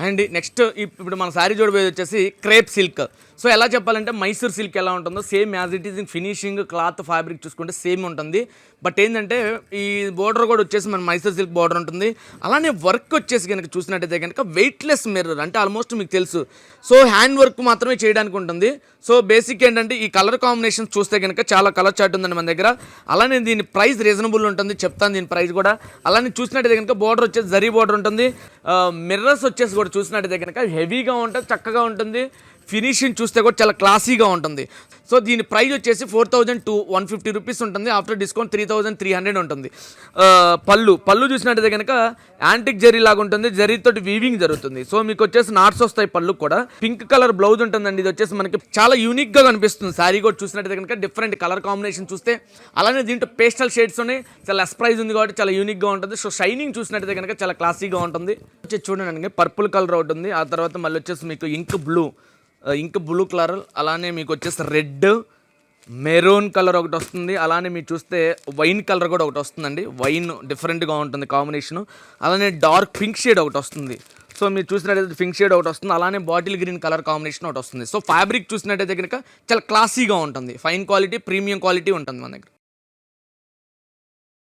And next ఇప్పుడు మన శారీ చూడబోయేది వచ్చేసి క్రేప్ సిల్క్. సో ఎలా చెప్పాలంటే మైసూర్ సిల్క్ ఎలా ఉంటుందో same as it is finishing cloth fabric చూసుకుంటే సేమ్ ఉంటుంది. బట్ ఏంటంటే ఈ బోర్డర్ కూడా వచ్చేసి మన మైసూర్ సిల్క్ బోర్డర్ ఉంటుంది. అలానే వర్క్ వచ్చేసి కనుక చూసినట్టయితే కనుక వెయిట్లెస్ మిర్రర్ అంటే ఆల్మోస్ట్ మీకు తెలుసు. సో హ్యాండ్ వర్క్ మాత్రమే చేయడానికి ఉంటుంది. సో బేసిక్ ఏంటంటే ఈ కలర్ కాంబినేషన్స్ చూస్తే కనుక చాలా కలర్ చార్ట్ ఉందండి మన దగ్గర. అలానే దీని ప్రైస్ రీజనబుల్ ఉంటుంది, చెప్తాను దీని ప్రైస్ కూడా. అలానే చూసినట్టయితే కనుక బోర్డర్ వచ్చేసి జరీ బోర్డర్ ఉంటుంది. మిర్రర్స్ వచ్చేసి కూడా చూసినట్టయితే కనుక హెవీగా ఉంటుంది, చక్కగా ఉంటుంది. ఫినిషింగ్ చూస్తే కూడా చాలా క్లాసీగా ఉంటుంది. సో దీని ప్రైస్ వచ్చేసి 4,150 రూపీస్ ఉంటుంది. ఆఫ్టర్ డిస్కౌంట్ 3,300 ఉంటుంది. పళ్ళు చూసినట్టయితే కనుక యాంటిక్ జరీ లాగా ఉంటుంది, జరీతోటి వీవింగ్ జరుగుతుంది. సో మీకు వచ్చేసి నాట్స్ వస్తాయి పళ్ళు కూడా. పింక్ కలర్ బ్లౌజ్ ఉంటుందండి. ఇది వచ్చేసి మనకి చాలా యూనిక్గా కనిపిస్తుంది. శారీ కూడా చూసినట్టయితే కనుక డిఫరెంట్ కలర్ కాంబినేషన్ చూస్తే. అలానే దీంట్లో పేస్టల్ షేడ్స్ ఉన్నాయి. చాలా లెస్ ప్రైస్ ఉంది కాబట్టి చాలా యూనిక్గా ఉంటుంది. సో షైనింగ్ చూసినట్టయితే కనుక చాలా క్లాసీగా ఉంటుంది. వచ్చి చూడండి పర్పుల్ కలర్ ఒకటి ఉంది. ఆ తర్వాత మళ్ళీ వచ్చేసి మీకు ఇంక్ బ్లూ కలర్, అలానే మీకు వచ్చేసి రెడ్, మెరూన్ కలర్ ఒకటి వస్తుంది. అలానే మీరు చూస్తే వైన్ కలర్ కూడా ఒకటి వస్తుందండి. వైన్ డిఫరెంట్గా ఉంటుంది కాంబినేషను. అలానే డార్క్ పింక్ షేడ్ ఒకటి వస్తుంది. సో మీరు చూసినట్టయితే పింక్ షేడ్ ఒకటి వస్తుంది. అలానే బాటిల్ గ్రీన్ కలర్ కాంబినేషన్ ఒకటి వస్తుంది. సో ఫ్యాబ్రిక్ చూసినట్టయితే కనుక చాలా క్లాసీగా ఉంటుంది. ఫైన్ క్వాలిటీ, ప్రీమియం క్వాలిటీ ఉంటుంది మన దగ్గర.